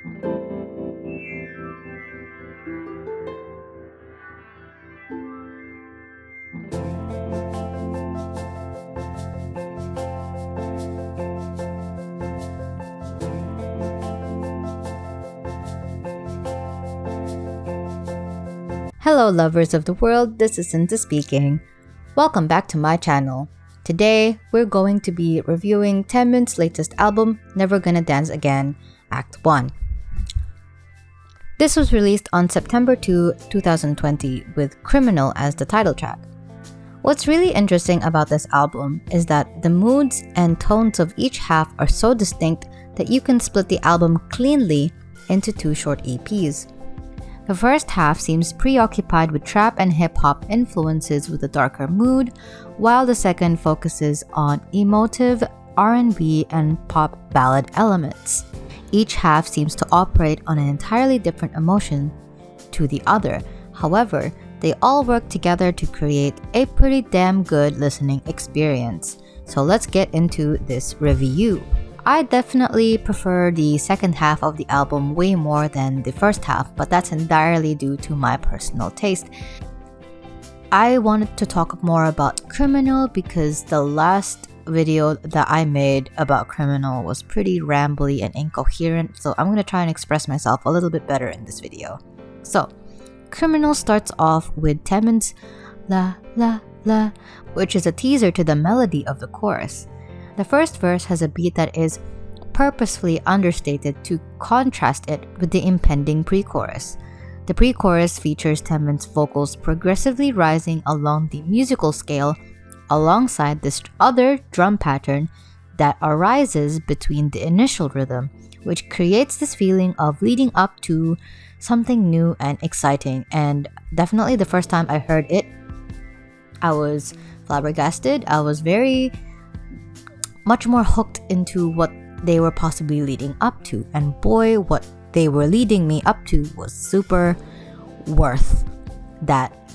Hello lovers of the world, this is Cinta speaking. Welcome back to my channel. Today, we're going to be reviewing Taemin's latest album, Never Gonna Dance Again, Act 1. This was released on September 2, 2020 with Criminal as the title track. What's really interesting about this album is that the moods and tones of each half are so distinct that you can split the album cleanly into two short EPs. The first half seems preoccupied with trap and hip-hop influences with a darker mood, while the second focuses on emotive R&B and pop ballad elements. Each half seems to operate on an entirely different emotion to the other. However, they all work together to create a pretty damn good listening experience. So let's get into this review. I definitely prefer the second half of the album way more than the first half, but that's entirely due to my personal taste. I wanted to talk more about Criminal because the last video that I made about Criminal was pretty rambly and incoherent, so I'm going to try and express myself a little bit better in this video. So, Criminal starts off with Taemin's La La La, which is a teaser to the melody of the chorus. The first verse has a beat that is purposefully understated to contrast it with the impending pre-chorus. The pre-chorus features Taemin's vocals progressively rising along the musical scale alongside this other drum pattern that arises between the initial rhythm, which creates this feeling of leading up to something new and exciting. And definitely the first time I heard it, I was flabbergasted. I was very much more hooked into what they were possibly leading up to, and boy, what they were leading me up to was super worth that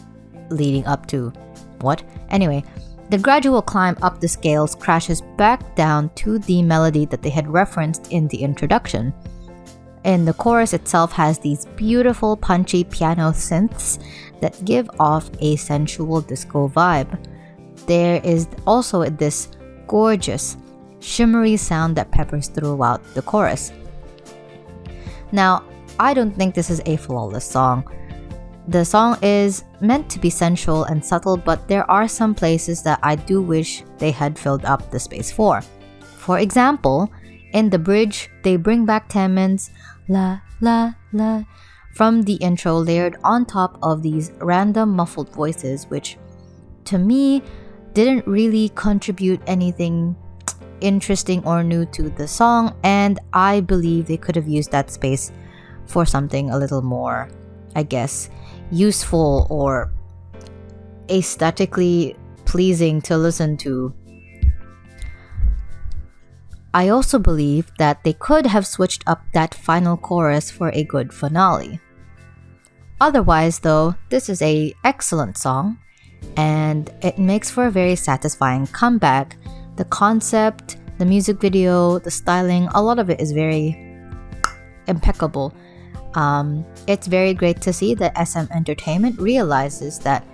leading up to. What? Anyway, the gradual climb up the scales crashes back down to the melody that they had referenced in the introduction. And the chorus itself has these beautiful punchy piano synths that give off a sensual disco vibe. There is also this gorgeous, shimmery sound that peppers throughout the chorus. Now, I don't think this is a flawless song. The song is meant to be sensual and subtle, but there are some places that I do wish they had filled up the space for. For example, in the bridge, they bring back Taemin's La La La from the intro layered on top of these random muffled voices, which to me didn't really contribute anything interesting or new to the song, and I believe they could have used that space for something a little more, I guess, useful or aesthetically pleasing to listen to. I also believe that they could have switched up that final chorus for a good finale. Otherwise though, this is an excellent song, and it makes for a very satisfying comeback. The concept, the music video, the styling, a lot of it is very impeccable. It's very great to see that SM Entertainment realizes that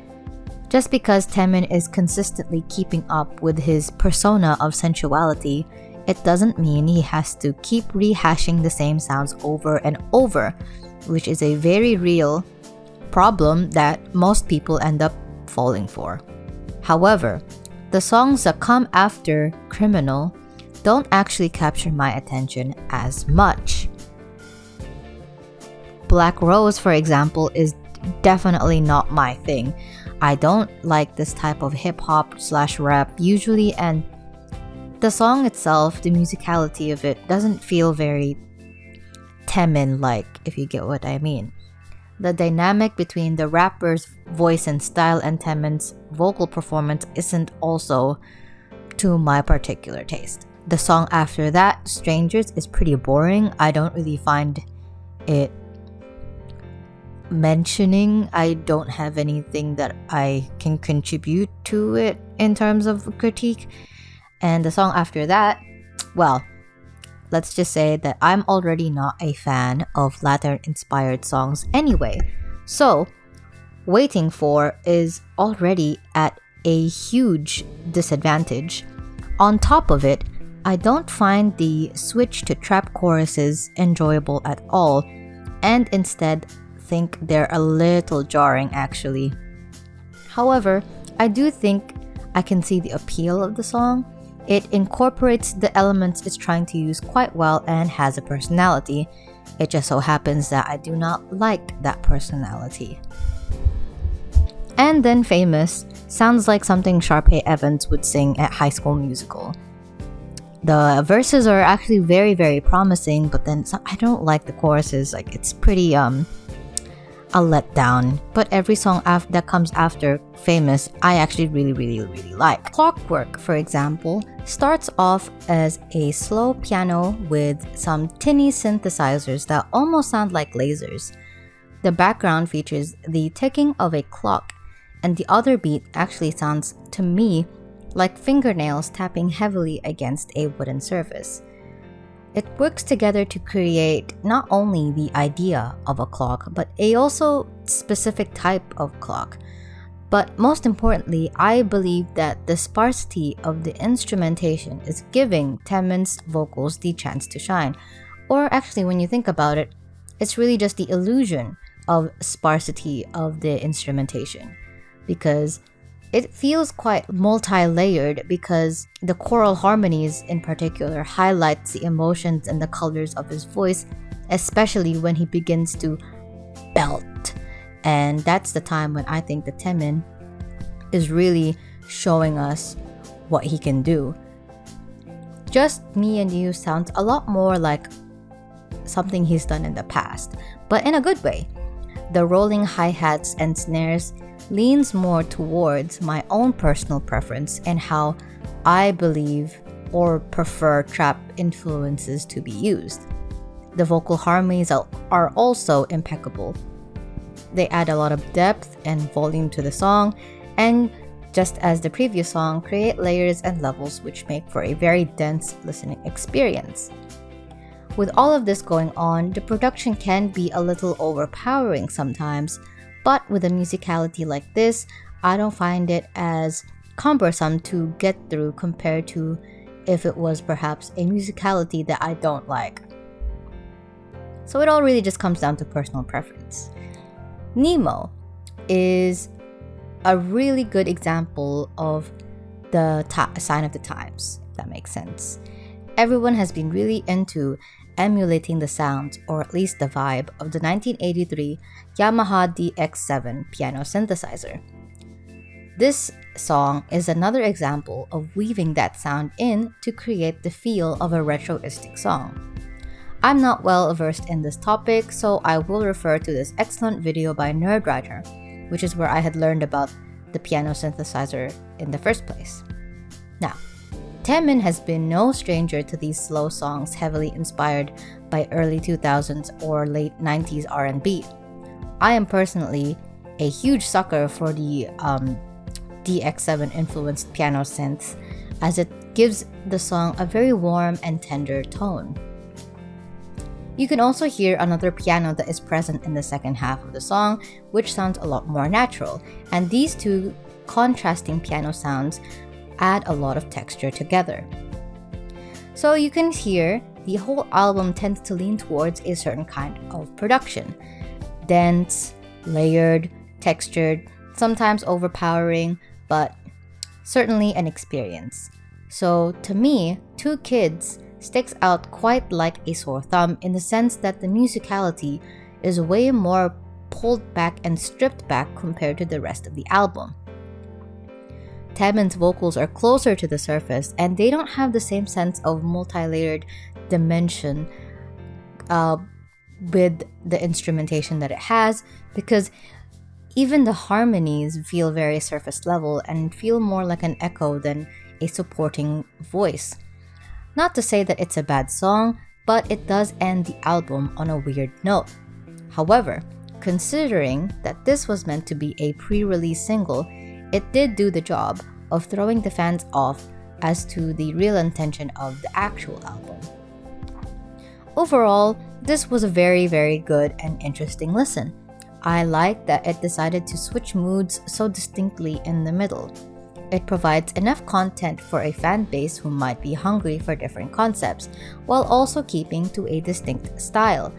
just because Taemin is consistently keeping up with his persona of sensuality, it doesn't mean he has to keep rehashing the same sounds over and over, which is a very real problem that most people end up falling for. However, the songs that come after Criminal don't actually capture my attention as much. Black Rose, for example, is definitely not my thing. I don't like this type of hip-hop / rap usually, and the song itself, the musicality of it, doesn't feel very Taemin-like, if you get what I mean. The dynamic between the rapper's voice and style and Taemin's vocal performance isn't also to my particular taste. The song after that, Strangers, is pretty boring. I don't really find it mentioning. I don't have anything that I can contribute to it in terms of critique. And the song after that, well, let's just say that I'm already not a fan of Latin-inspired songs anyway. So, Waiting For is already at a huge disadvantage. On top of it, I don't find the switch to trap choruses enjoyable at all, and instead think they're a little jarring actually. However, I do think I can see the appeal of the song. It incorporates the elements it's trying to use quite well and has a personality. It just so happens that I do not like that personality. And then Famous sounds like something Sharpay Evans would sing at High School Musical. The verses are actually very, very promising, but then I don't like the choruses. Like, it's pretty a letdown. But every song that comes after Famous, I actually really like. Clockwork, for example, starts off as a slow piano with some tinny synthesizers that almost sound like lasers. The background features the ticking of a clock, and the other beat actually sounds, to me, like fingernails tapping heavily against a wooden surface. It works together to create not only the idea of a clock, but a also specific type of clock. But most importantly, I believe that the sparsity of the instrumentation is giving Taemin's vocals the chance to shine. Or actually, when you think about it, it's really just the illusion of sparsity of the instrumentation, because it feels quite multi-layered, because the choral harmonies in particular highlights the emotions and the colors of his voice, especially when he begins to belt. And that's the time when I think that Taemin is really showing us what he can do. Just Me and You sounds a lot more like something he's done in the past, but in a good way. The rolling hi-hats and snares leans more towards my own personal preference and how I believe or prefer trap influences to be used. The vocal harmonies are also impeccable. They add a lot of depth and volume to the song, and just as the previous song, create layers and levels which make for a very dense listening experience. With all of this going on, the production can be a little overpowering sometimes, but with a musicality like this, I don't find it as cumbersome to get through compared to if it was perhaps a musicality that I don't like. So it all really just comes down to personal preference. NEMO is a really good example of the sign of the times, if that makes sense. Everyone has been really into emulating the sounds, or at least the vibe, of the 1983 Yamaha DX7 piano synthesizer. This song is another example of weaving that sound in to create the feel of a retroistic song. I'm not well versed in this topic, so I will refer to this excellent video by Nerdwriter, which is where I had learned about the piano synthesizer in the first place. Now, Taemin has been no stranger to these slow songs heavily inspired by early 2000s or late 90s R&B. I am personally a huge sucker for the DX7 influenced piano synths, as it gives the song a very warm and tender tone. You can also hear another piano that is present in the second half of the song, which sounds a lot more natural, and these two contrasting piano sounds add a lot of texture together. So you can hear the whole album tends to lean towards a certain kind of production. Dense, layered, textured, sometimes overpowering, but certainly an experience. So to me, Two Kids sticks out quite like a sore thumb in the sense that the musicality is way more pulled back and stripped back compared to the rest of the album. Taemin's vocals are closer to the surface, and they don't have the same sense of multi-layered dimension with the instrumentation that it has, because even the harmonies feel very surface level and feel more like an echo than a supporting voice. Not to say that it's a bad song, but it does end the album on a weird note. However, considering that this was meant to be a pre-release single, it did do the job of throwing the fans off as to the real intention of the actual album. Overall, this was a very, very good and interesting listen. I like that it decided to switch moods so distinctly in the middle. It provides enough content for a fan base who might be hungry for different concepts, while also keeping to a distinct style.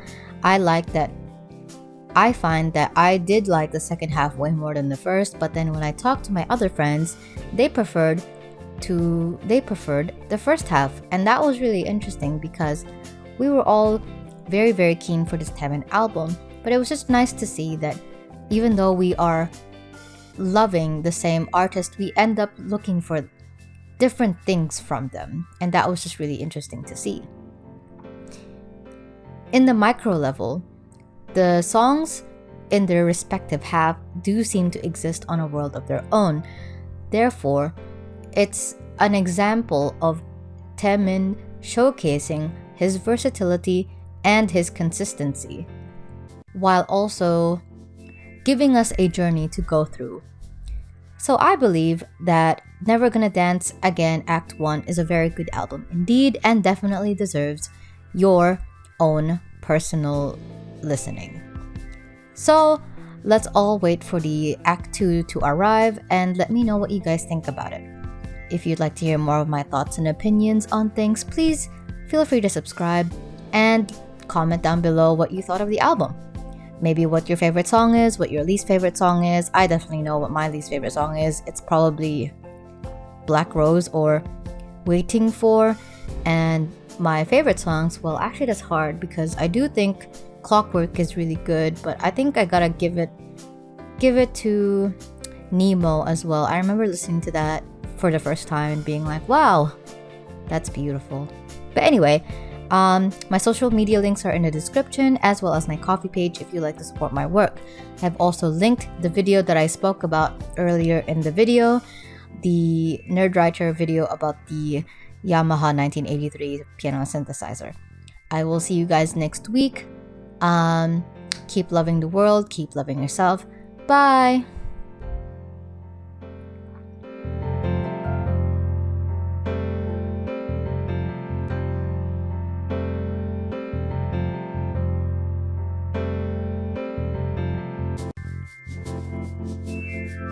I find that I did like the second half way more than the first, but then when I talked to my other friends, they preferred the first half, and that was really interesting because we were all very, very keen for this Taemin album. But it was just nice to see that even though we are loving the same artist, we end up looking for different things from them, and that was just really interesting to see. In the micro level, the songs in their respective half do seem to exist on a world of their own. Therefore, it's an example of Taemin showcasing his versatility and his consistency, while also giving us a journey to go through. So I believe that Never Gonna Dance Again Act 1 is a very good album indeed, and definitely deserves your own personal listening. So let's all wait for the Act 2 to arrive and let me know what you guys think about it. If you'd like to hear more of my thoughts and opinions on things, please feel free to subscribe and comment down below what you thought of the album. Maybe what your favorite song is, what your least favorite song is. I definitely know what my least favorite song is. It's probably Black Rose or Waiting For. And my favorite songs, well, actually that's hard because I do think Clockwork is really good, but I think I gotta give it to NEMO as well. I remember listening to that for the first time and being like, wow, that's beautiful. But anyway, my social media links are in the description, as well as my Ko-fi page if you like to support my work. I've also linked the video that I spoke about earlier in the video, the Nerdwriter video about the Yamaha 1983 piano synthesizer. I will see you guys next week. Keep loving the world, keep loving yourself. Bye!